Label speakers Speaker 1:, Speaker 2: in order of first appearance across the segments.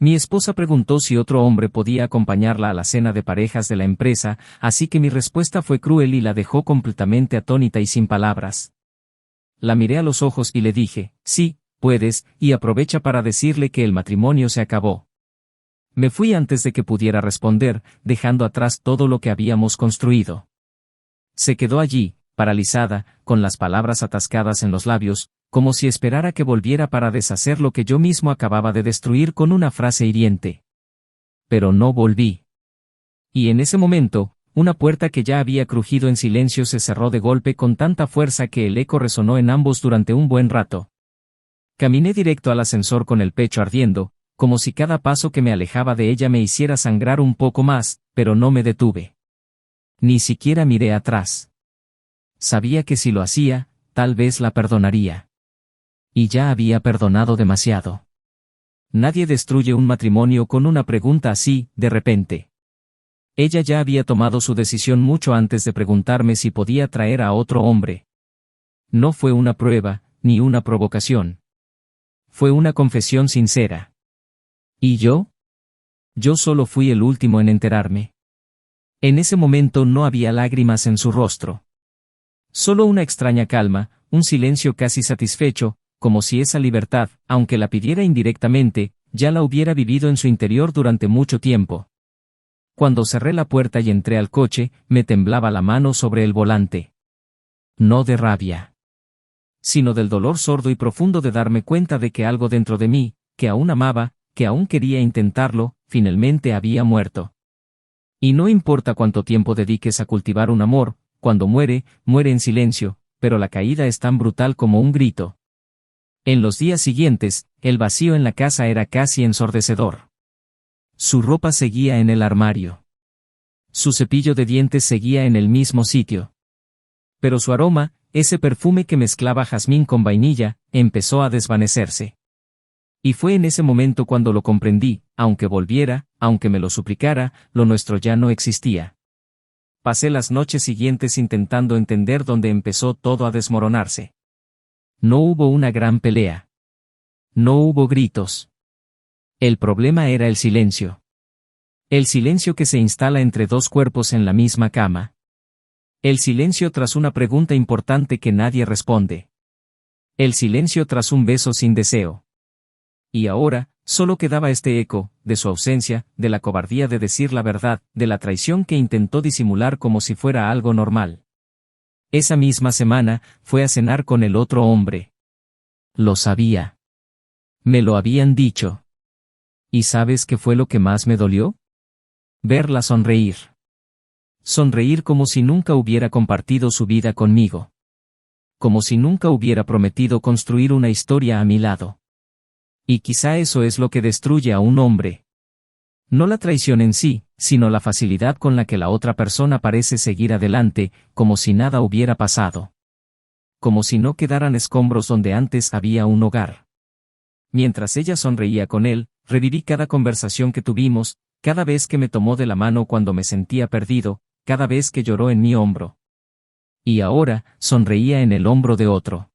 Speaker 1: Mi esposa preguntó si otro hombre podía acompañarla a la cena de parejas de la empresa, así que mi respuesta fue cruel y la dejó completamente atónita y sin palabras. La miré a los ojos y le dije, sí, puedes, y aprovecha para decirle que el matrimonio se acabó. Me fui antes de que pudiera responder, dejando atrás todo lo que habíamos construido. Se quedó allí, paralizada, con las palabras atascadas en los labios, como si esperara que volviera para deshacer lo que yo mismo acababa de destruir con una frase hiriente. Pero no volví. Y en ese momento, una puerta que ya había crujido en silencio se cerró de golpe con tanta fuerza que el eco resonó en ambos durante un buen rato. Caminé directo al ascensor con el pecho ardiendo, como si cada paso que me alejaba de ella me hiciera sangrar un poco más, pero no me detuve. Ni siquiera miré atrás. Sabía que si lo hacía, tal vez la perdonaría. Y ya había perdonado demasiado. Nadie destruye un matrimonio con una pregunta así, de repente. Ella ya había tomado su decisión mucho antes de preguntarme si podía traer a otro hombre. No fue una prueba, ni una provocación. Fue una confesión sincera. ¿Y yo? Yo solo fui el último en enterarme. En ese momento no había lágrimas en su rostro. Solo una extraña calma, un silencio casi satisfecho, como si esa libertad, aunque la pidiera indirectamente, ya la hubiera vivido en su interior durante mucho tiempo. Cuando cerré la puerta y entré al coche, me temblaba la mano sobre el volante. No de rabia, sino del dolor sordo y profundo de darme cuenta de que algo dentro de mí, que aún amaba, que aún quería intentarlo, finalmente había muerto. Y no importa cuánto tiempo dediques a cultivar un amor, cuando muere, muere en silencio, pero la caída es tan brutal como un grito. En los días siguientes, el vacío en la casa era casi ensordecedor. Su ropa seguía en el armario. Su cepillo de dientes seguía en el mismo sitio. Pero su aroma, ese perfume que mezclaba jazmín con vainilla, empezó a desvanecerse. Y fue en ese momento cuando lo comprendí, aunque volviera, aunque me lo suplicara, lo nuestro ya no existía. Pasé las noches siguientes intentando entender dónde empezó todo a desmoronarse. No hubo una gran pelea. No hubo gritos. El problema era el silencio. El silencio que se instala entre dos cuerpos en la misma cama. El silencio tras una pregunta importante que nadie responde. El silencio tras un beso sin deseo. Y ahora, solo quedaba este eco, de su ausencia, de la cobardía de decir la verdad, de la traición que intentó disimular como si fuera algo normal. Esa misma semana, fue a cenar con el otro hombre. Lo sabía. Me lo habían dicho. ¿Y sabes qué fue lo que más me dolió? Verla sonreír. Sonreír como si nunca hubiera compartido su vida conmigo. Como si nunca hubiera prometido construir una historia a mi lado. Y quizá eso es lo que destruye a un hombre. No la traición en sí, sino la facilidad con la que la otra persona parece seguir adelante, como si nada hubiera pasado. Como si no quedaran escombros donde antes había un hogar. Mientras ella sonreía con él, reviví cada conversación que tuvimos, cada vez que me tomó de la mano cuando me sentía perdido, cada vez que lloró en mi hombro. Y ahora, sonreía en el hombro de otro.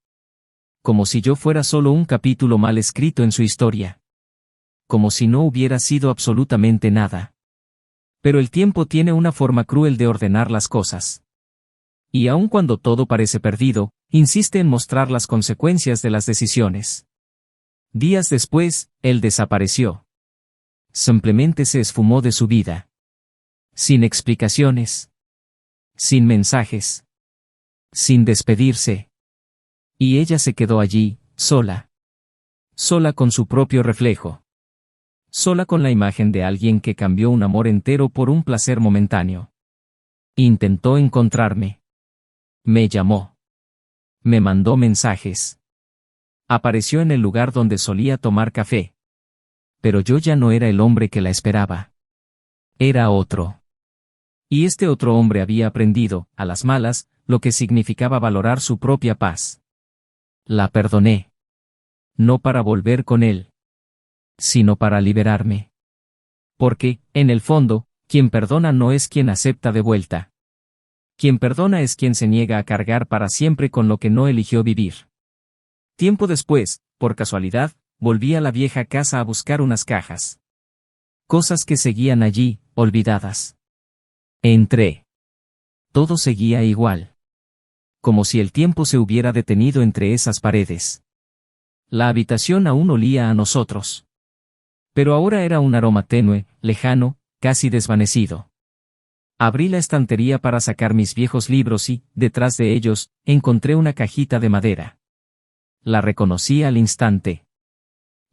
Speaker 1: Como si yo fuera solo un capítulo mal escrito en su historia. Como si no hubiera sido absolutamente nada. Pero el tiempo tiene una forma cruel de ordenar las cosas. Y aun cuando todo parece perdido, insiste en mostrar las consecuencias de las decisiones. Días después, él desapareció. Simplemente se esfumó de su vida. Sin explicaciones. Sin mensajes. Sin despedirse. Y ella se quedó allí, sola. Sola con su propio reflejo. Sola con la imagen de alguien que cambió un amor entero por un placer momentáneo. Intentó encontrarme. Me llamó. Me mandó mensajes. Apareció en el lugar donde solía tomar café. Pero yo ya no era el hombre que la esperaba. Era otro. Y este otro hombre había aprendido, a las malas, lo que significaba valorar su propia paz. La perdoné. No para volver con él, sino para liberarme. Porque, en el fondo, quien perdona no es quien acepta de vuelta. Quien perdona es quien se niega a cargar para siempre con lo que no eligió vivir. Tiempo después, por casualidad, volví a la vieja casa a buscar unas cajas. Cosas que seguían allí, olvidadas. Entré. Todo seguía igual. Como si el tiempo se hubiera detenido entre esas paredes. La habitación aún olía a nosotros. Pero ahora era un aroma tenue, lejano, casi desvanecido. Abrí la estantería para sacar mis viejos libros y, detrás de ellos, encontré una cajita de madera. La reconocí al instante.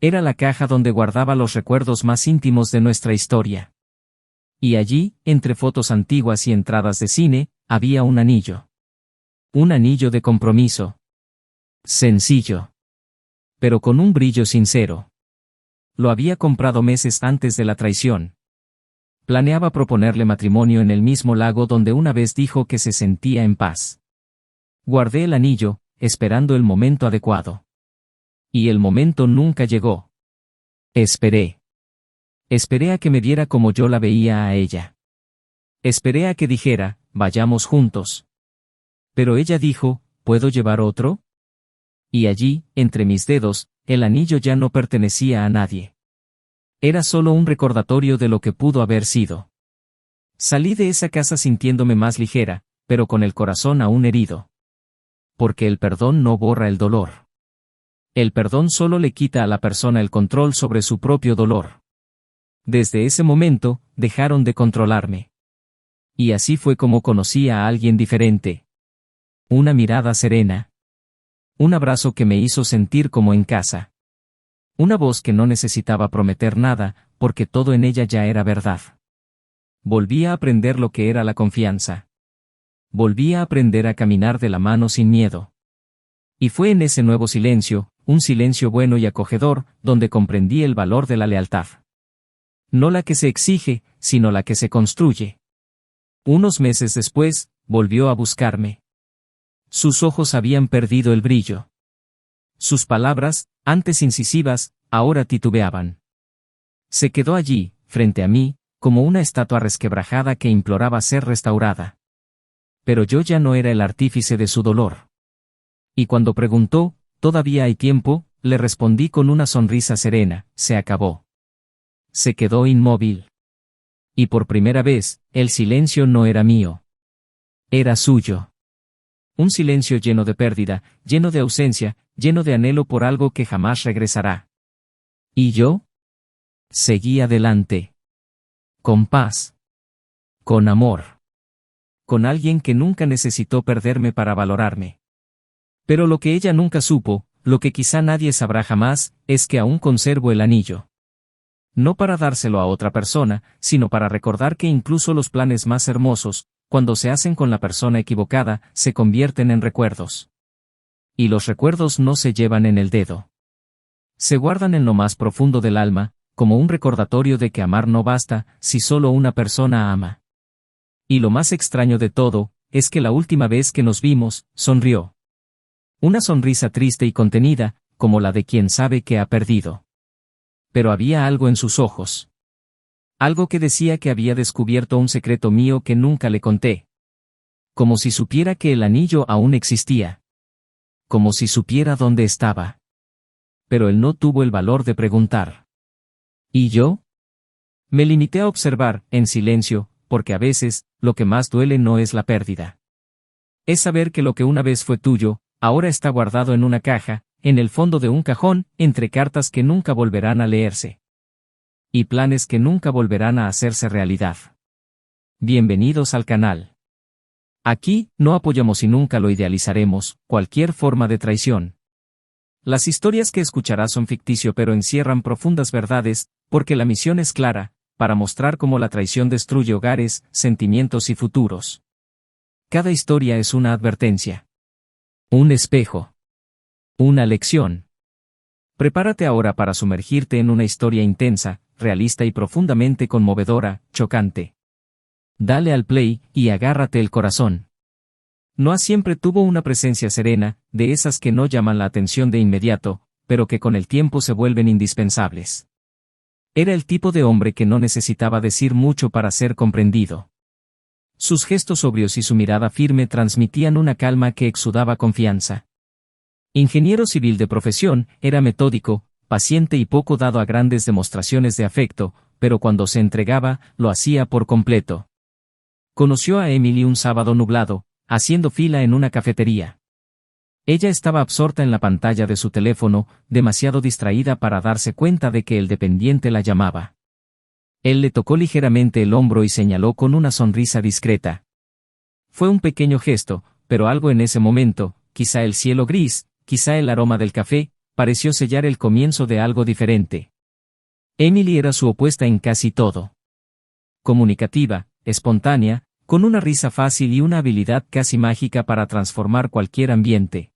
Speaker 1: Era la caja donde guardaba los recuerdos más íntimos de nuestra historia. Y allí, entre fotos antiguas y entradas de cine, había un anillo. Un anillo de compromiso. Sencillo. Pero con un brillo sincero. Lo había comprado meses antes de la traición. Planeaba proponerle matrimonio en el mismo lago donde una vez dijo que se sentía en paz. Guardé el anillo, esperando el momento adecuado. Y el momento nunca llegó. Esperé. Esperé a que me viera como yo la veía a ella. Esperé a que dijera, vayamos juntos. Pero ella dijo, ¿puedo llevar otro? Y allí, entre mis dedos, el anillo ya no pertenecía a nadie. Era solo un recordatorio de lo que pudo haber sido. Salí de esa casa sintiéndome más ligera, pero con el corazón aún herido. Porque el perdón no borra el dolor. El perdón solo le quita a la persona el control sobre su propio dolor. Desde ese momento, dejaron de controlarme. Y así fue como conocí a alguien diferente. Una mirada serena. Un abrazo que me hizo sentir como en casa. Una voz que no necesitaba prometer nada, porque todo en ella ya era verdad. Volví a aprender lo que era la confianza. Volví a aprender a caminar de la mano sin miedo. Y fue en ese nuevo silencio, un silencio bueno y acogedor, donde comprendí el valor de la lealtad. No la que se exige, sino la que se construye. Unos meses después, volvió a buscarme. Sus ojos habían perdido el brillo. Sus palabras, antes incisivas, ahora titubeaban. Se quedó allí, frente a mí, como una estatua resquebrajada que imploraba ser restaurada. Pero yo ya no era el artífice de su dolor. Y cuando preguntó, ¿todavía hay tiempo?, le respondí con una sonrisa serena, se acabó. Se quedó inmóvil. Y por primera vez, el silencio no era mío. Era suyo. Un silencio lleno de pérdida, lleno de ausencia, lleno de anhelo por algo que jamás regresará. ¿Y yo? Seguí adelante. Con paz. Con amor. Con alguien que nunca necesitó perderme para valorarme. Pero lo que ella nunca supo, lo que quizá nadie sabrá jamás, es que aún conservo el anillo. No para dárselo a otra persona, sino para recordar que incluso los planes más hermosos, cuando se hacen con la persona equivocada, se convierten en recuerdos. Y los recuerdos no se llevan en el dedo. Se guardan en lo más profundo del alma, como un recordatorio de que amar no basta, si solo una persona ama. Y lo más extraño de todo, es que la última vez que nos vimos, sonrió. Una sonrisa triste y contenida, como la de quien sabe que ha perdido. Pero había algo en sus ojos. Algo que decía que había descubierto un secreto mío que nunca le conté. Como si supiera que el anillo aún existía. Como si supiera dónde estaba. Pero él no tuvo el valor de preguntar. ¿Y yo? Me limité a observar, en silencio, porque a veces, lo que más duele no es la pérdida. Es saber que lo que una vez fue tuyo, ahora está guardado en una caja, en el fondo de un cajón, entre cartas que nunca volverán a leerse. Y planes que nunca volverán a hacerse realidad. Bienvenidos al canal. Aquí, no apoyamos y nunca lo idealizaremos, cualquier forma de traición. Las historias que escucharás son ficticio pero encierran profundas verdades, porque la misión es clara, para mostrar cómo la traición destruye hogares, sentimientos y futuros. Cada historia es una advertencia. Un espejo. Una lección. Prepárate ahora para sumergirte en una historia intensa, realista y profundamente conmovedora, chocante. Dale al play, y agárrate el corazón. Noah siempre tuvo una presencia serena, de esas que no llaman la atención de inmediato, pero que con el tiempo se vuelven indispensables. Era el tipo de hombre que no necesitaba decir mucho para ser comprendido. Sus gestos sobrios y su mirada firme transmitían una calma que exudaba confianza. Ingeniero civil de profesión, era metódico, paciente y poco dado a grandes demostraciones de afecto, pero cuando se entregaba, lo hacía por completo. Conoció a Emily un sábado nublado, haciendo fila en una cafetería. Ella estaba absorta en la pantalla de su teléfono, demasiado distraída para darse cuenta de que el dependiente la llamaba. Él le tocó ligeramente el hombro y señaló con una sonrisa discreta. Fue un pequeño gesto, pero algo en ese momento, quizá el cielo gris, quizá el aroma del café, pareció sellar el comienzo de algo diferente. Emily era su opuesta en casi todo. Comunicativa, espontánea, con una risa fácil y una habilidad casi mágica para transformar cualquier ambiente.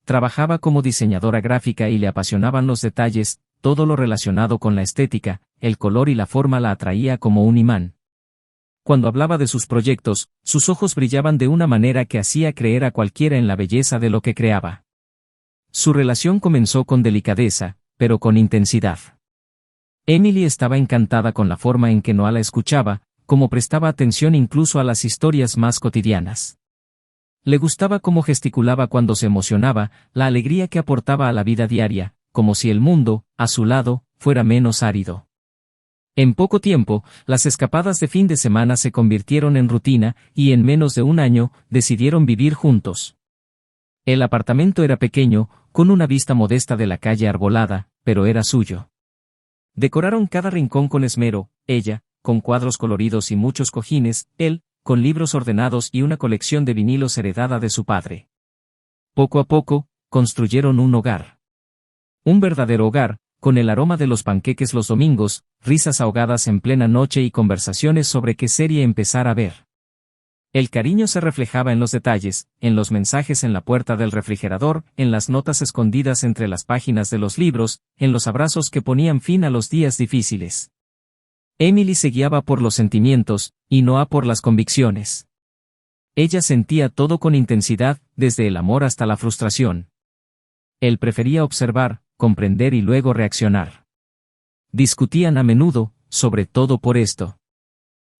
Speaker 1: Trabajaba como diseñadora gráfica y le apasionaban los detalles, todo lo relacionado con la estética, el color y la forma la atraía como un imán. Cuando hablaba de sus proyectos, sus ojos brillaban de una manera que hacía creer a cualquiera en la belleza de lo que creaba. Su relación comenzó con delicadeza, pero con intensidad. Emily estaba encantada con la forma en que Noah la escuchaba, como prestaba atención incluso a las historias más cotidianas. Le gustaba cómo gesticulaba cuando se emocionaba, la alegría que aportaba a la vida diaria, como si el mundo, a su lado, fuera menos árido. En poco tiempo, las escapadas de fin de semana se convirtieron en rutina, y en menos de un año, decidieron vivir juntos. El apartamento era pequeño, con una vista modesta de la calle arbolada, pero era suyo. Decoraron cada rincón con esmero, ella, con cuadros coloridos y muchos cojines, él, con libros ordenados y una colección de vinilos heredada de su padre. Poco a poco, construyeron un hogar. Un verdadero hogar, con el aroma de los panqueques los domingos, risas ahogadas en plena noche y conversaciones sobre qué serie empezar a ver. El cariño se reflejaba en los detalles, en los mensajes en la puerta del refrigerador, en las notas escondidas entre las páginas de los libros, en los abrazos que ponían fin a los días difíciles. Emily se guiaba por los sentimientos, y Noah por las convicciones. Ella sentía todo con intensidad, desde el amor hasta la frustración. Él prefería observar, comprender y luego reaccionar. Discutían a menudo, sobre todo por esto.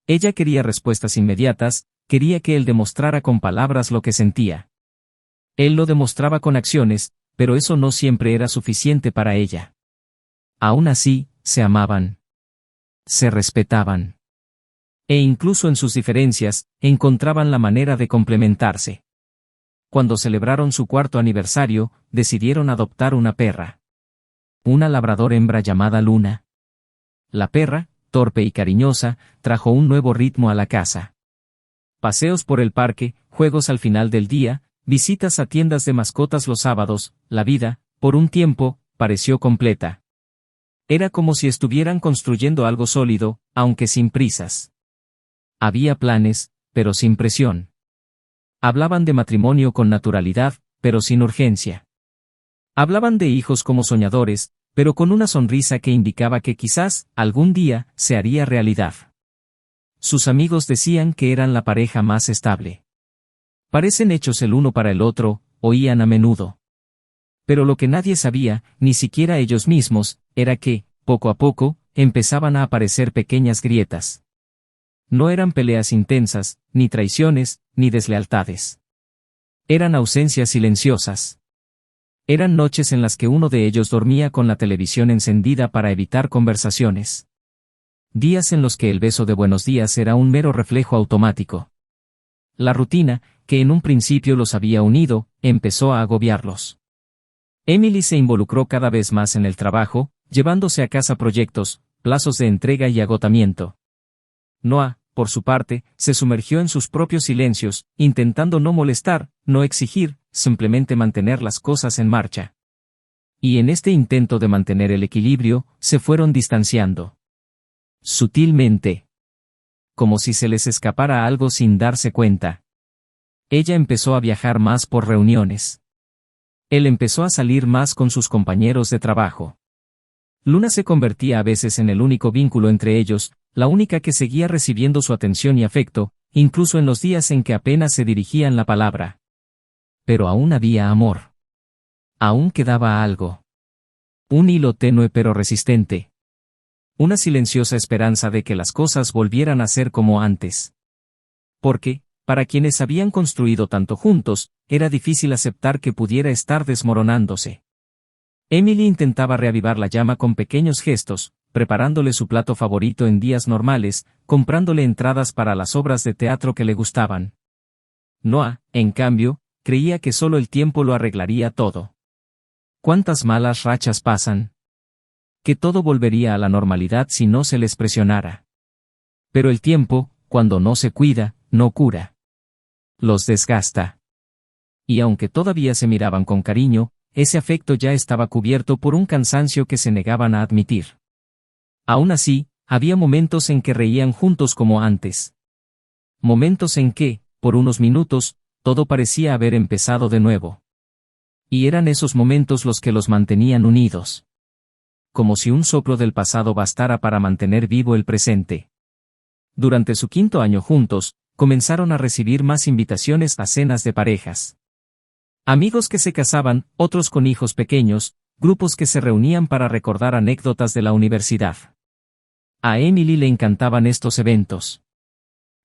Speaker 1: Ella quería respuestas inmediatas, quería que él demostrara con palabras lo que sentía. Él lo demostraba con acciones, pero eso no siempre era suficiente para ella. Aún así, se amaban. Se respetaban. E incluso en sus diferencias, encontraban la manera de complementarse. Cuando celebraron su 4º aniversario, decidieron adoptar una perra. Una labrador hembra llamada Luna. La perra, torpe y cariñosa, trajo un nuevo ritmo a la casa. Paseos por el parque, juegos al final del día, visitas a tiendas de mascotas los sábados, la vida, por un tiempo, pareció completa. Era como si estuvieran construyendo algo sólido, aunque sin prisas. Había planes, pero sin presión. Hablaban de matrimonio con naturalidad, pero sin urgencia. Hablaban de hijos como soñadores, pero con una sonrisa que indicaba que quizás, algún día, se haría realidad. Sus amigos decían que eran la pareja más estable. Parecen hechos el uno para el otro, oían a menudo. Pero lo que nadie sabía, ni siquiera ellos mismos, era que, poco a poco, empezaban a aparecer pequeñas grietas. No eran peleas intensas, ni traiciones, ni deslealtades. Eran ausencias silenciosas. Eran noches en las que uno de ellos dormía con la televisión encendida para evitar conversaciones. Días en los que el beso de buenos días era un mero reflejo automático. La rutina, que en un principio los había unido, empezó a agobiarlos. Emily se involucró cada vez más en el trabajo, llevándose a casa proyectos, plazos de entrega y agotamiento. Noah, por su parte, se sumergió en sus propios silencios, intentando no molestar, no exigir, simplemente mantener las cosas en marcha. Y en este intento de mantener el equilibrio, se fueron distanciando. Sutilmente. Como si se les escapara algo sin darse cuenta. Ella empezó a viajar más por reuniones. Él empezó a salir más con sus compañeros de trabajo. Luna se convertía a veces en el único vínculo entre ellos, la única que seguía recibiendo su atención y afecto, incluso en los días en que apenas se dirigían la palabra. Pero aún había amor. Aún quedaba algo. Un hilo tenue pero resistente. Una silenciosa esperanza de que las cosas volvieran a ser como antes. Porque, para quienes habían construido tanto juntos, era difícil aceptar que pudiera estar desmoronándose. Emily intentaba reavivar la llama con pequeños gestos, preparándole su plato favorito en días normales, comprándole entradas para las obras de teatro que le gustaban. Noah, en cambio, creía que solo el tiempo lo arreglaría todo. ¿Cuántas malas rachas pasan? Que todo volvería a la normalidad si no se les presionara. Pero el tiempo, cuando no se cuida, no cura. Los desgasta. Y aunque todavía se miraban con cariño, ese afecto ya estaba cubierto por un cansancio que se negaban a admitir. Aún así, había momentos en que reían juntos como antes. Momentos en que, por unos minutos, todo parecía haber empezado de nuevo. Y eran esos momentos los que los mantenían unidos. Como si un soplo del pasado bastara para mantener vivo el presente. Durante su 5º año juntos, comenzaron a recibir más invitaciones a cenas de parejas. Amigos que se casaban, otros con hijos pequeños, grupos que se reunían para recordar anécdotas de la universidad. A Emily le encantaban estos eventos.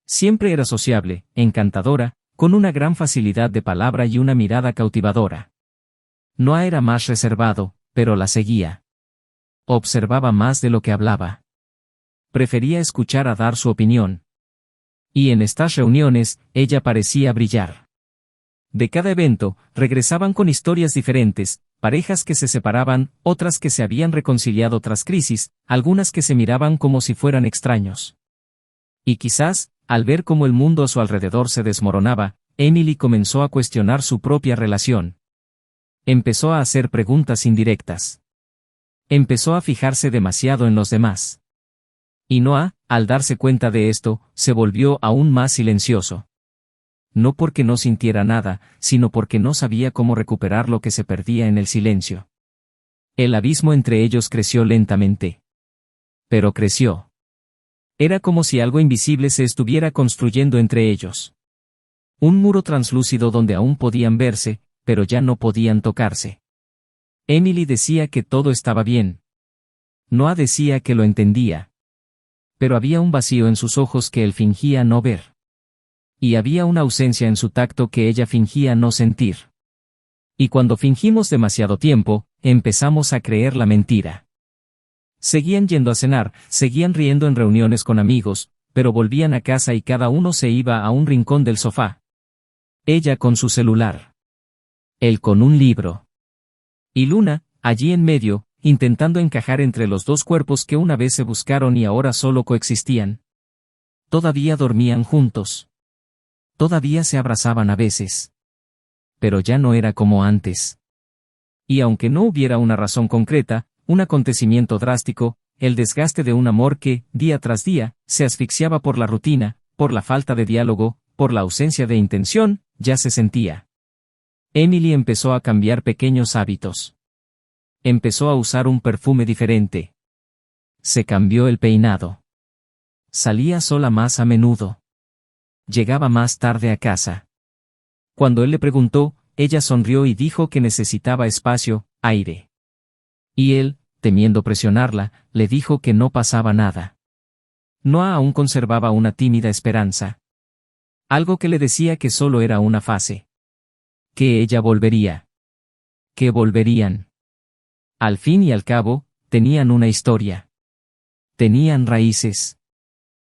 Speaker 1: Siempre era sociable, encantadora, con una gran facilidad de palabra y una mirada cautivadora. Noah era más reservado, pero la seguía. Observaba más de lo que hablaba. Prefería escuchar a dar su opinión. Y en estas reuniones, ella parecía brillar. De cada evento, regresaban con historias diferentes, parejas que se separaban, otras que se habían reconciliado tras crisis, algunas que se miraban como si fueran extraños. Y quizás, al ver cómo el mundo a su alrededor se desmoronaba, Emily comenzó a cuestionar su propia relación. Empezó a hacer preguntas indirectas. Empezó a fijarse demasiado en los demás. Y Noah, al darse cuenta de esto, se volvió aún más silencioso. No porque no sintiera nada, sino porque no sabía cómo recuperar lo que se perdía en el silencio. El abismo entre ellos creció lentamente. Pero creció. Era como si algo invisible se estuviera construyendo entre ellos. Un muro translúcido donde aún podían verse, pero ya no podían tocarse. Emily decía que todo estaba bien. Noah decía que lo entendía. Pero había un vacío en sus ojos que él fingía no ver. Y había una ausencia en su tacto que ella fingía no sentir. Y cuando fingimos demasiado tiempo, empezamos a creer la mentira. Seguían yendo a cenar, seguían riendo en reuniones con amigos, pero volvían a casa y cada uno se iba a un rincón del sofá. Ella con su celular. Él con un libro. Y Luna, allí en medio, intentando encajar entre los dos cuerpos que una vez se buscaron y ahora solo coexistían. Todavía dormían juntos. Todavía se abrazaban a veces. Pero ya no era como antes. Y aunque no hubiera una razón concreta, un acontecimiento drástico, el desgaste de un amor que, día tras día, se asfixiaba por la rutina, por la falta de diálogo, por la ausencia de intención, ya se sentía. Emily empezó a cambiar pequeños hábitos. Empezó a usar un perfume diferente. Se cambió el peinado. Salía sola más a menudo. Llegaba más tarde a casa. Cuando él le preguntó, ella sonrió y dijo que necesitaba espacio, aire. Y él, temiendo presionarla, le dijo que no pasaba nada. Noah aún conservaba una tímida esperanza. Algo que le decía que solo era una fase. Que ella volvería. Que volverían. Al fin y al cabo, tenían una historia. Tenían raíces.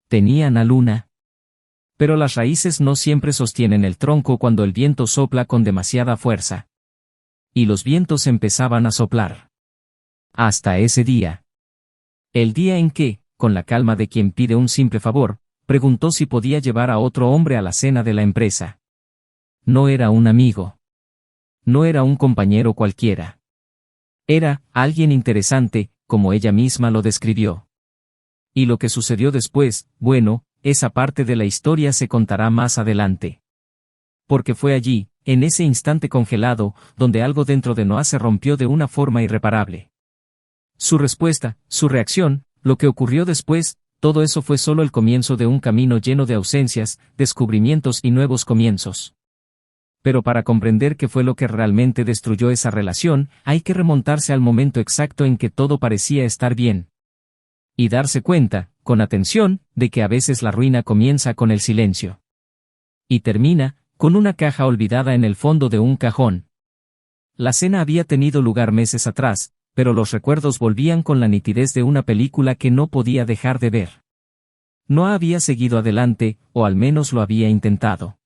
Speaker 1: Tenían a Luna. Pero las raíces no siempre sostienen el tronco cuando el viento sopla con demasiada fuerza. Y los vientos empezaban a soplar. Hasta ese día. El día en que, con la calma de quien pide un simple favor, preguntó si podía llevar a otro hombre a la cena de la empresa. No era un amigo. No era un compañero cualquiera. Era alguien interesante, como ella misma lo describió. Y lo que sucedió después, bueno, esa parte de la historia se contará más adelante. Porque fue allí, en ese instante congelado, donde algo dentro de Noah se rompió de una forma irreparable. Su respuesta, su reacción, lo que ocurrió después, todo eso fue solo el comienzo de un camino lleno de ausencias, descubrimientos y nuevos comienzos. Pero para comprender qué fue lo que realmente destruyó esa relación, hay que remontarse al momento exacto en que todo parecía estar bien. Y darse cuenta, con atención, de que a veces la ruina comienza con el silencio. Y termina, con una caja olvidada en el fondo de un cajón. La cena había tenido lugar meses atrás, pero los recuerdos volvían con la nitidez de una película que no podía dejar de ver. No había seguido adelante, o al menos lo había intentado.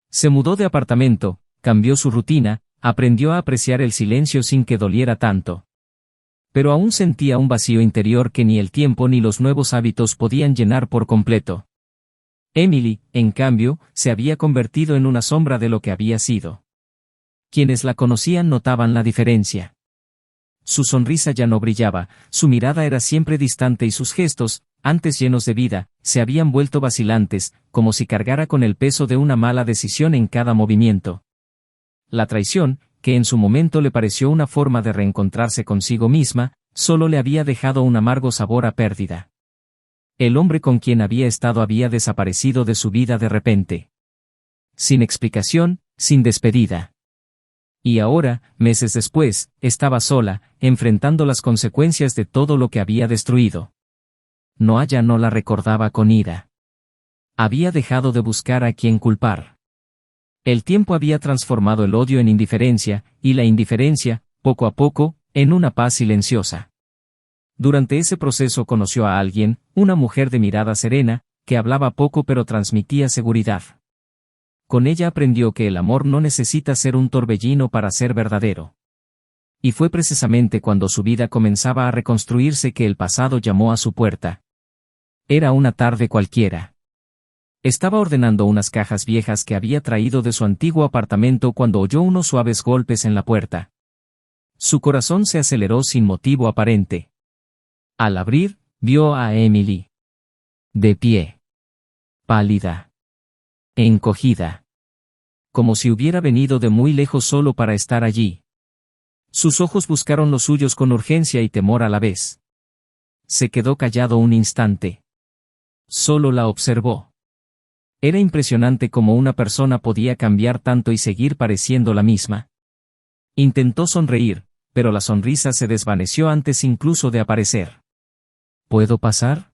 Speaker 1: Se mudó de apartamento, cambió su rutina, aprendió a apreciar el silencio sin que doliera tanto. Pero aún sentía un vacío interior que ni el tiempo ni los nuevos hábitos podían llenar por completo. Emily, en cambio, se había convertido en una sombra de lo que había sido. Quienes la conocían notaban la diferencia. Su sonrisa ya no brillaba, su mirada era siempre distante y sus gestos, antes llenos de vida, se habían vuelto vacilantes, como si cargara con el peso de una mala decisión en cada movimiento. La traición, que en su momento le pareció una forma de reencontrarse consigo misma, solo le había dejado un amargo sabor a pérdida. El hombre con quien había estado había desaparecido de su vida de repente. Sin explicación, sin despedida. Y ahora, meses después, estaba sola, enfrentando las consecuencias de todo lo que había destruido. Noah ya no la recordaba con ira. Había dejado de buscar a quien culpar. El tiempo había transformado el odio en indiferencia, y la indiferencia, poco a poco, en una paz silenciosa. Durante ese proceso conoció a alguien, una mujer de mirada serena, que hablaba poco pero transmitía seguridad. Con ella aprendió que el amor no necesita ser un torbellino para ser verdadero. Y fue precisamente cuando su vida comenzaba a reconstruirse que el pasado llamó a su puerta. Era una tarde cualquiera. Estaba ordenando unas cajas viejas que había traído de su antiguo apartamento cuando oyó unos suaves golpes en la puerta. Su corazón se aceleró sin motivo aparente. Al abrir, vio a Emily. De pie. Pálida. Encogida. Como si hubiera venido de muy lejos solo para estar allí. Sus ojos buscaron los suyos con urgencia y temor a la vez. Se quedó callado un instante. Solo la observó. Era impresionante cómo una persona podía cambiar tanto y seguir pareciendo la misma. Intentó sonreír, pero la sonrisa se desvaneció antes incluso de aparecer. ¿Puedo pasar?,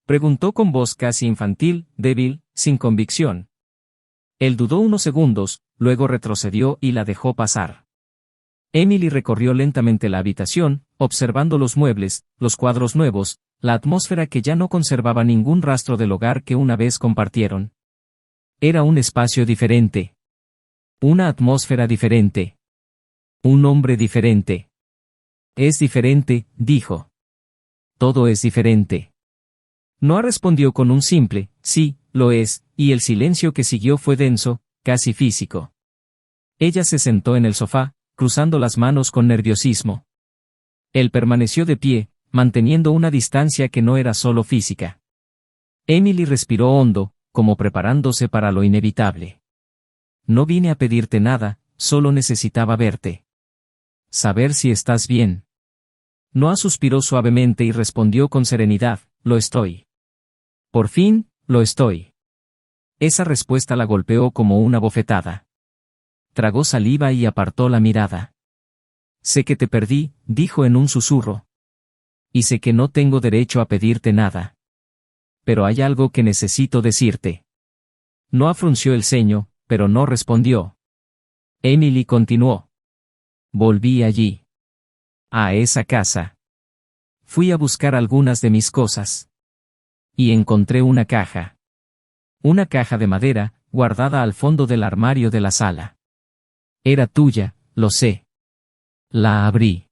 Speaker 1: preguntó con voz casi infantil, débil, sin convicción. Él dudó unos segundos, luego retrocedió y la dejó pasar. Emily recorrió lentamente la habitación, observando los muebles, los cuadros nuevos, la atmósfera que ya no conservaba ningún rastro del hogar que una vez compartieron. Era un espacio diferente. Una atmósfera diferente. Un hombre diferente. Es diferente, dijo. Todo es diferente. Noah respondió con un simple, sí, lo es, y el silencio que siguió fue denso, casi físico. Ella se sentó en el sofá, cruzando las manos con nerviosismo. Él permaneció de pie, manteniendo una distancia que no era solo física. Emily respiró hondo, como preparándose para lo inevitable. No vine a pedirte nada, solo necesitaba verte. Saber si estás bien. Noah suspiró suavemente y respondió con serenidad, lo estoy. Por fin, lo estoy. Esa respuesta la golpeó como una bofetada. Tragó saliva y apartó la mirada. Sé que te perdí, dijo en un susurro. Y sé que no tengo derecho a pedirte nada. Pero hay algo que necesito decirte. Noah frunció el ceño, pero no respondió. Emily continuó. Volví allí. A esa casa. Fui a buscar algunas de mis cosas. Y encontré una caja. Una caja de madera, guardada al fondo del armario de la sala. Era tuya, lo sé. La abrí.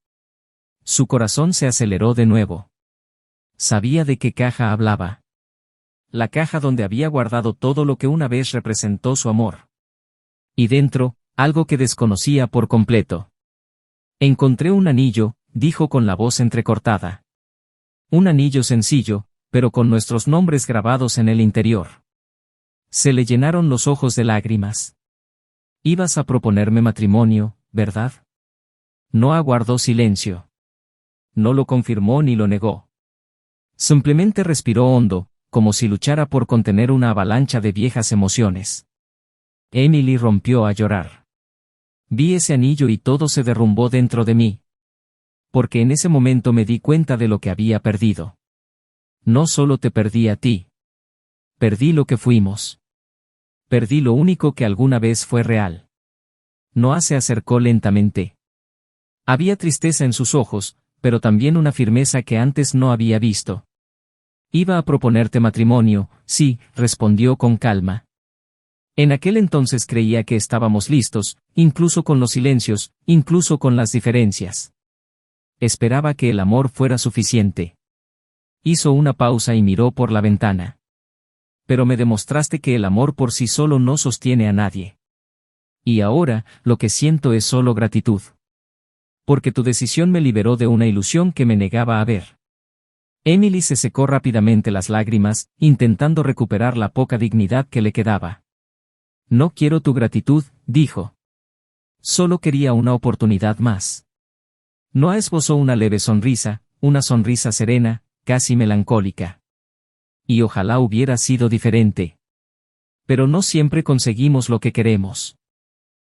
Speaker 1: Su corazón se aceleró de nuevo. Sabía de qué caja hablaba. La caja donde había guardado todo lo que una vez representó su amor. Y dentro, algo que desconocía por completo. Encontré un anillo, dijo con la voz entrecortada. Un anillo sencillo, pero con nuestros nombres grabados en el interior. Se le llenaron los ojos de lágrimas. Ibas a proponerme matrimonio, ¿verdad? Noah guardó silencio. No lo confirmó ni lo negó. Simplemente respiró hondo, como si luchara por contener una avalancha de viejas emociones. Emily rompió a llorar. Vi ese anillo y todo se derrumbó dentro de mí. Porque en ese momento me di cuenta de lo que había perdido. No solo te perdí a ti. Perdí lo que fuimos. Perdí lo único que alguna vez fue real. Noah se acercó lentamente. Había tristeza en sus ojos, pero también una firmeza que antes no había visto. Iba a proponerte matrimonio, sí, respondió con calma. En aquel entonces creía que estábamos listos, incluso con los silencios, incluso con las diferencias. Esperaba que el amor fuera suficiente. Hizo una pausa y miró por la ventana. Pero me demostraste que el amor por sí solo no sostiene a nadie. Y ahora, lo que siento es solo gratitud. Porque tu decisión me liberó de una ilusión que me negaba a ver. Emily se secó rápidamente las lágrimas, intentando recuperar la poca dignidad que le quedaba. No quiero tu gratitud, dijo. Solo quería una oportunidad más. Noah esbozó una leve sonrisa, una sonrisa serena, casi melancólica. Y ojalá hubiera sido diferente. Pero no siempre conseguimos lo que queremos.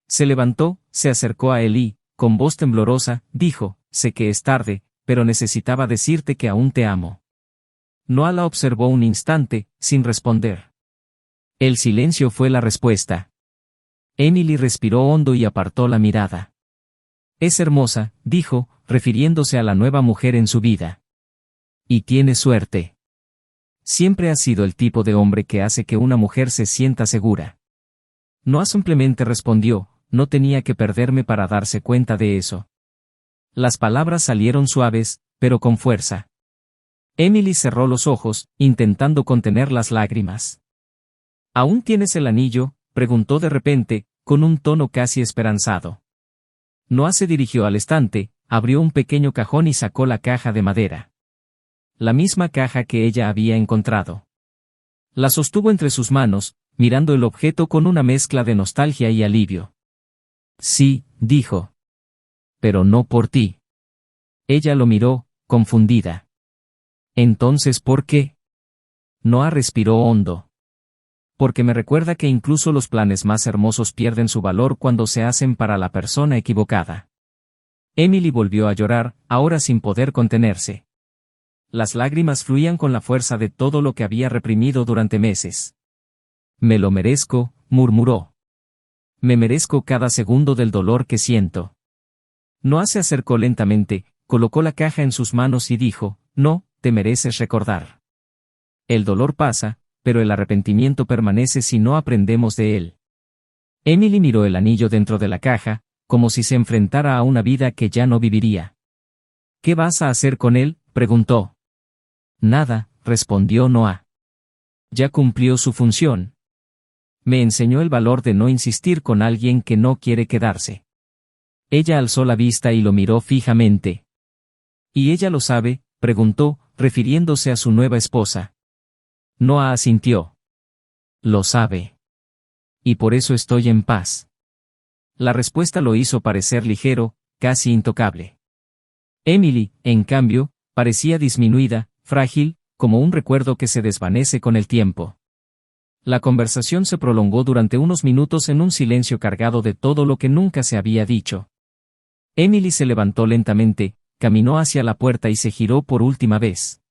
Speaker 1: Se levantó, se acercó a él y, con voz temblorosa, dijo, sé que es tarde, pero necesitaba decirte que aún te amo. Noah la observó un instante, sin responder. El silencio fue la respuesta. Emily respiró hondo y apartó la mirada. Es hermosa, dijo, refiriéndose a la nueva mujer en su vida. Y tiene suerte. Siempre ha sido el tipo de hombre que hace que una mujer se sienta segura. Noah simplemente respondió, no tenía que perderme para darse cuenta de eso. Las palabras salieron suaves, pero con fuerza. Emily cerró los ojos, intentando contener las lágrimas. ¿Aún tienes el anillo?, preguntó de repente, con un tono casi esperanzado. Noah se dirigió al estante, abrió un pequeño cajón y sacó la caja de madera. La misma caja que ella había encontrado. La sostuvo entre sus manos, mirando el objeto con una mezcla de nostalgia y alivio. Sí, dijo. Pero no por ti. Ella lo miró, confundida. Entonces, ¿por qué? Noah respiró hondo. Porque me recuerda que incluso los planes más hermosos pierden su valor cuando se hacen para la persona equivocada. Emily volvió a llorar, ahora sin poder contenerse. Las lágrimas fluían con la fuerza de todo lo que había reprimido durante meses. Me lo merezco, murmuró. Me merezco cada segundo del dolor que siento. Noah se acercó lentamente, colocó la caja en sus manos y dijo, no, te mereces recordar. El dolor pasa, pero el arrepentimiento permanece si no aprendemos de él. Emily miró el anillo dentro de la caja, como si se enfrentara a una vida que ya no viviría. ¿Qué vas a hacer con él?, preguntó. Nada, respondió Noah. Ya cumplió su función. Me enseñó el valor de no insistir con alguien que no quiere quedarse. Ella alzó la vista y lo miró fijamente. ¿Y ella lo sabe?, preguntó, refiriéndose a su nueva esposa. Noah asintió. Lo sabe. Y por eso estoy en paz. La respuesta lo hizo parecer ligero, casi intocable. Emily, en cambio, parecía disminuida, frágil, como un recuerdo que se desvanece con el tiempo. La conversación se prolongó durante unos minutos en un silencio cargado de todo lo que nunca se había dicho. Emily se levantó lentamente, caminó hacia la puerta y se giró por última vez.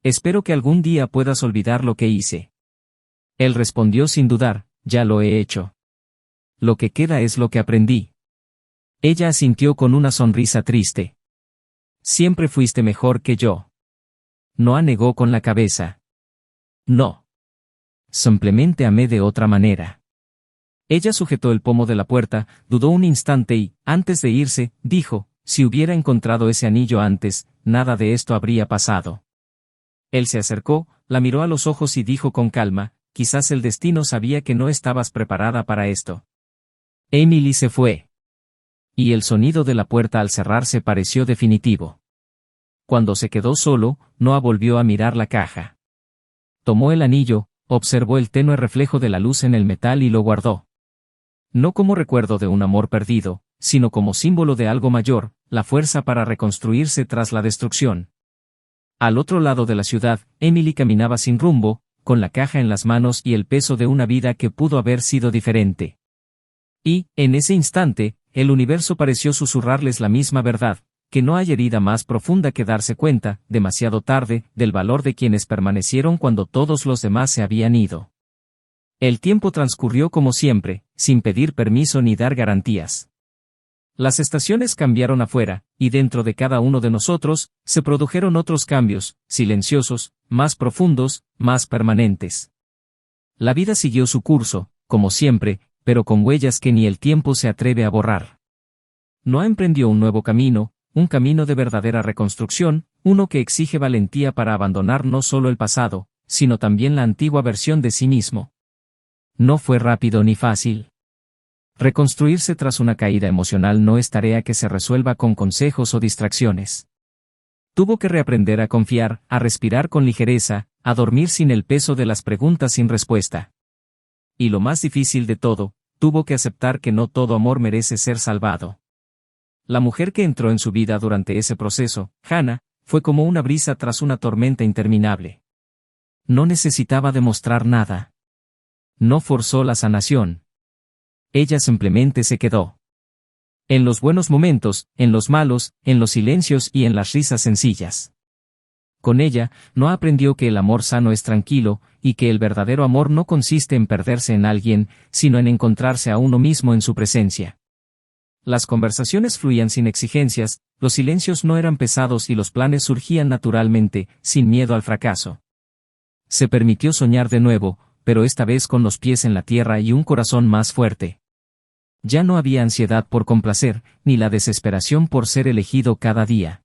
Speaker 1: Espero que algún día puedas olvidar lo que hice. Él respondió sin dudar, ya lo he hecho. Lo que queda es lo que aprendí. Ella asintió con una sonrisa triste. Siempre fuiste mejor que yo. Noah negó con la cabeza. No. Simplemente amé de otra manera. Ella sujetó el pomo de la puerta, dudó un instante y, antes de irse, dijo, si hubiera encontrado ese anillo antes, nada de esto habría pasado. Él se acercó, la miró a los ojos y dijo con calma, quizás el destino sabía que no estabas preparada para esto. Emily se fue. Y el sonido de la puerta al cerrarse pareció definitivo. Cuando se quedó solo, Noah volvió a mirar la caja. Tomó el anillo, observó el tenue reflejo de la luz en el metal y lo guardó. No como recuerdo de un amor perdido, sino como símbolo de algo mayor, la fuerza para reconstruirse tras la destrucción. Al otro lado de la ciudad, Emily caminaba sin rumbo, con la caja en las manos y el peso de una vida que pudo haber sido diferente. Y, en ese instante, el universo pareció susurrarles la misma verdad, que no hay herida más profunda que darse cuenta, demasiado tarde, del valor de quienes permanecieron cuando todos los demás se habían ido. El tiempo transcurrió como siempre, sin pedir permiso ni dar garantías. Las estaciones cambiaron afuera, y dentro de cada uno de nosotros, se produjeron otros cambios, silenciosos, más profundos, más permanentes. La vida siguió su curso, como siempre, pero con huellas que ni el tiempo se atreve a borrar. Noah emprendió un nuevo camino, un camino de verdadera reconstrucción, uno que exige valentía para abandonar no solo el pasado, sino también la antigua versión de sí mismo. No fue rápido ni fácil. Reconstruirse tras una caída emocional no es tarea que se resuelva con consejos o distracciones. Tuvo que reaprender a confiar, a respirar con ligereza, a dormir sin el peso de las preguntas sin respuesta. Y lo más difícil de todo, tuvo que aceptar que no todo amor merece ser salvado. La mujer que entró en su vida durante ese proceso, Hannah, fue como una brisa tras una tormenta interminable. No necesitaba demostrar nada. No forzó la sanación. Ella simplemente se quedó. En los buenos momentos, en los malos, en los silencios y en las risas sencillas. Con ella, no aprendió que el amor sano es tranquilo, y que el verdadero amor no consiste en perderse en alguien, sino en encontrarse a uno mismo en su presencia. Las conversaciones fluían sin exigencias, los silencios no eran pesados y los planes surgían naturalmente, sin miedo al fracaso. Se permitió soñar de nuevo, pero esta vez con los pies en la tierra y un corazón más fuerte. Ya no había ansiedad por complacer, ni la desesperación por ser elegido cada día.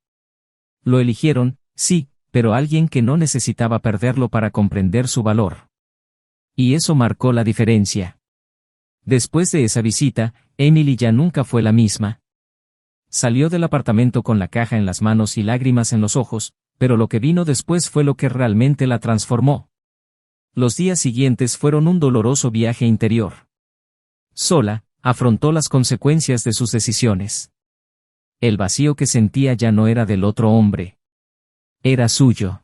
Speaker 1: Lo eligieron, sí, pero alguien que no necesitaba perderlo para comprender su valor. Y eso marcó la diferencia. Después de esa visita, Emily ya nunca fue la misma. Salió del apartamento con la caja en las manos y lágrimas en los ojos, pero lo que vino después fue lo que realmente la transformó. Los días siguientes fueron un doloroso viaje interior. Sola, afrontó las consecuencias de sus decisiones. El vacío que sentía ya no era del otro hombre. Era suyo.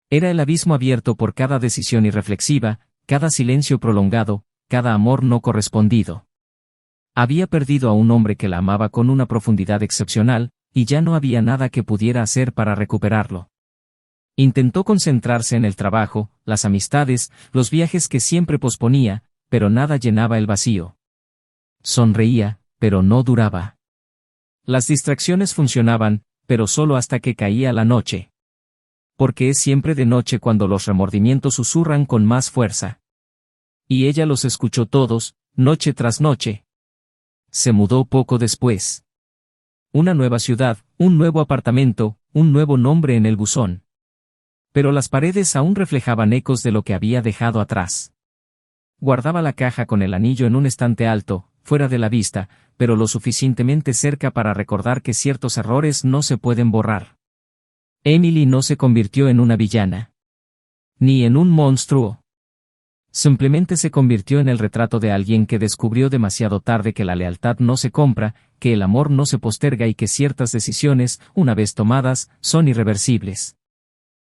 Speaker 1: Era el abismo abierto por cada decisión irreflexiva, cada silencio prolongado, cada amor no correspondido. Había perdido a un hombre que la amaba con una profundidad excepcional, y ya no había nada que pudiera hacer para recuperarlo. Intentó concentrarse en el trabajo, las amistades, los viajes que siempre posponía, pero nada llenaba el vacío. Sonreía, pero no duraba. Las distracciones funcionaban, pero solo hasta que caía la noche. Porque es siempre de noche cuando los remordimientos susurran con más fuerza. Y ella los escuchó todos, noche tras noche. Se mudó poco después. Una nueva ciudad, un nuevo apartamento, un nuevo nombre en el buzón. Pero las paredes aún reflejaban ecos de lo que había dejado atrás. Guardaba la caja con el anillo en un estante alto, fuera de la vista, pero lo suficientemente cerca para recordar que ciertos errores no se pueden borrar. Emily no se convirtió en una villana. Ni en un monstruo. Simplemente se convirtió en el retrato de alguien que descubrió demasiado tarde que la lealtad no se compra, que el amor no se posterga y que ciertas decisiones, una vez tomadas, son irreversibles.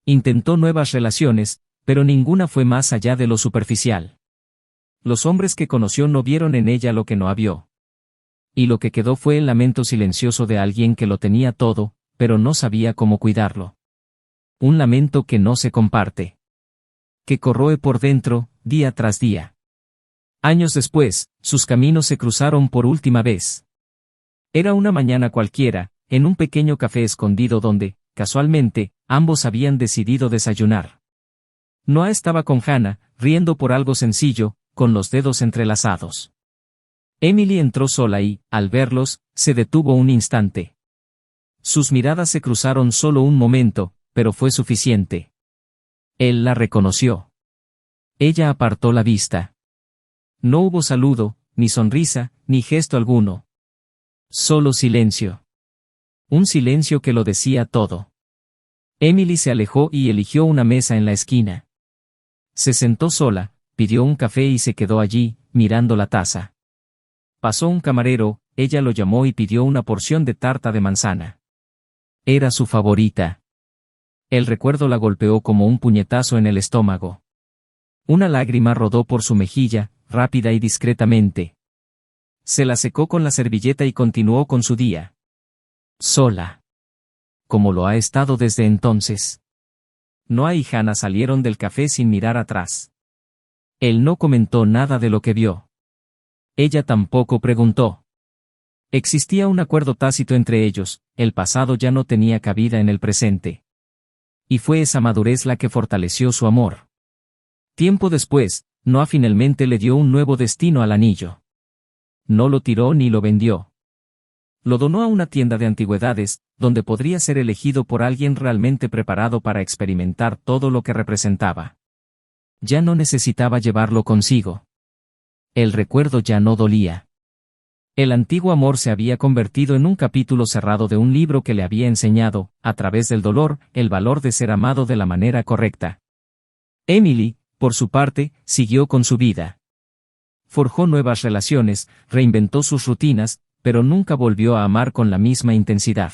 Speaker 1: Intentó nuevas relaciones, pero ninguna fue más allá de lo superficial. Los hombres que conoció no vieron en ella lo que no vio. Y lo que quedó fue el lamento silencioso de alguien que lo tenía todo, pero no sabía cómo cuidarlo. Un lamento que no se comparte. Que corroe por dentro, día tras día. Años después, sus caminos se cruzaron por última vez. Era una mañana cualquiera, en un pequeño café escondido donde, casualmente, ambos habían decidido desayunar. Noah estaba con Hannah, riendo por algo sencillo, con los dedos entrelazados. Emily entró sola y, al verlos, se detuvo un instante. Sus miradas se cruzaron solo un momento, pero fue suficiente. Él la reconoció. Ella apartó la vista. No hubo saludo, ni sonrisa, ni gesto alguno. Solo silencio. Un silencio que lo decía todo. Emily se alejó y eligió una mesa en la esquina. Se sentó sola, pidió un café y se quedó allí, mirando la taza. Pasó un camarero, ella lo llamó y pidió una porción de tarta de manzana. Era su favorita. El recuerdo la golpeó como un puñetazo en el estómago. Una lágrima rodó por su mejilla, rápida y discretamente. Se la secó con la servilleta y continuó con su día. Sola. Como lo ha estado desde entonces. Noah y Hannah salieron del café sin mirar atrás. Él no comentó nada de lo que vio. Ella tampoco preguntó. Existía un acuerdo tácito entre ellos, el pasado ya no tenía cabida en el presente. Y fue esa madurez la que fortaleció su amor. Tiempo después, Noah finalmente le dio un nuevo destino al anillo. No lo tiró ni lo vendió. Lo donó a una tienda de antigüedades, donde podría ser elegido por alguien realmente preparado para experimentar todo lo que representaba. Ya no necesitaba llevarlo consigo. El recuerdo ya no dolía. El antiguo amor se había convertido en un capítulo cerrado de un libro que le había enseñado, a través del dolor, el valor de ser amado de la manera correcta. Emily, por su parte, siguió con su vida. Forjó nuevas relaciones, reinventó sus rutinas, pero nunca volvió a amar con la misma intensidad.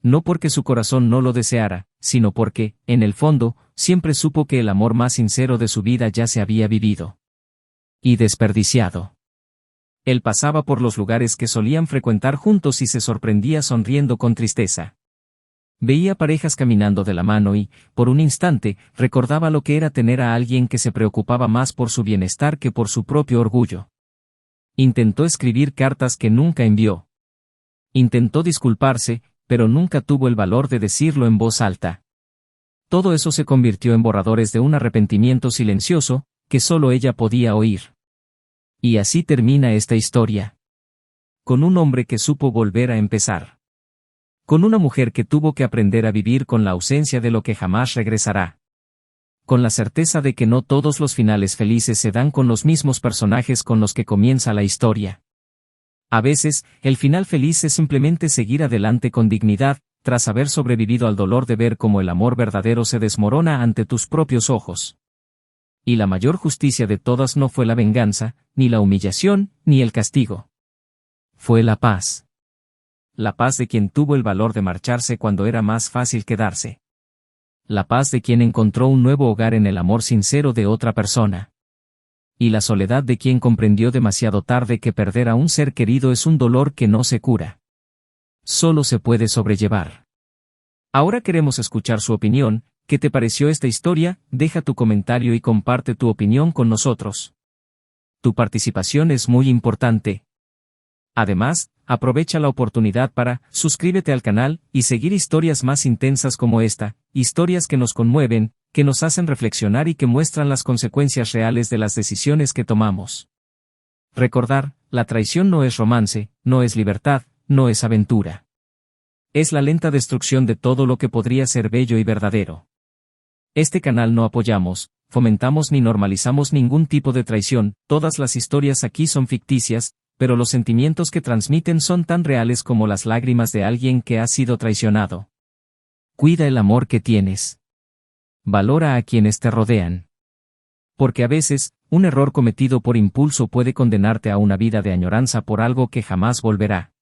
Speaker 1: No porque su corazón no lo deseara, sino porque, en el fondo, siempre supo que el amor más sincero de su vida ya se había vivido. Y desperdiciado. Él pasaba por los lugares que solían frecuentar juntos y se sorprendía sonriendo con tristeza. Veía parejas caminando de la mano y, por un instante, recordaba lo que era tener a alguien que se preocupaba más por su bienestar que por su propio orgullo. Intentó escribir cartas que nunca envió. Intentó disculparse, pero nunca tuvo el valor de decirlo en voz alta. Todo eso se convirtió en borradores de un arrepentimiento silencioso, que solo ella podía oír. Y así termina esta historia. Con un hombre que supo volver a empezar. Con una mujer que tuvo que aprender a vivir con la ausencia de lo que jamás regresará. Con la certeza de que no todos los finales felices se dan con los mismos personajes con los que comienza la historia. A veces, el final feliz es simplemente seguir adelante con dignidad, tras haber sobrevivido al dolor de ver cómo el amor verdadero se desmorona ante tus propios ojos. Y la mayor justicia de todas no fue la venganza, ni la humillación, ni el castigo. Fue la paz. La paz de quien tuvo el valor de marcharse cuando era más fácil quedarse. La paz de quien encontró un nuevo hogar en el amor sincero de otra persona. Y la soledad de quien comprendió demasiado tarde que perder a un ser querido es un dolor que no se cura. Solo se puede sobrellevar. Ahora queremos escuchar su opinión. ¿Qué te pareció esta historia? Deja tu comentario y comparte tu opinión con nosotros. Tu participación es muy importante. Además, aprovecha la oportunidad para suscríbete al canal y seguir historias más intensas como esta, historias que nos conmueven, que nos hacen reflexionar y que muestran las consecuencias reales de las decisiones que tomamos. Recordar, la traición no es romance, no es libertad, no es aventura. Es la lenta destrucción de todo lo que podría ser bello y verdadero. Este canal no apoyamos, fomentamos ni normalizamos ningún tipo de traición, todas las historias aquí son ficticias, pero los sentimientos que transmiten son tan reales como las lágrimas de alguien que ha sido traicionado. Cuida el amor que tienes. Valora a quienes te rodean. Porque a veces, un error cometido por impulso puede condenarte a una vida de añoranza por algo que jamás volverá.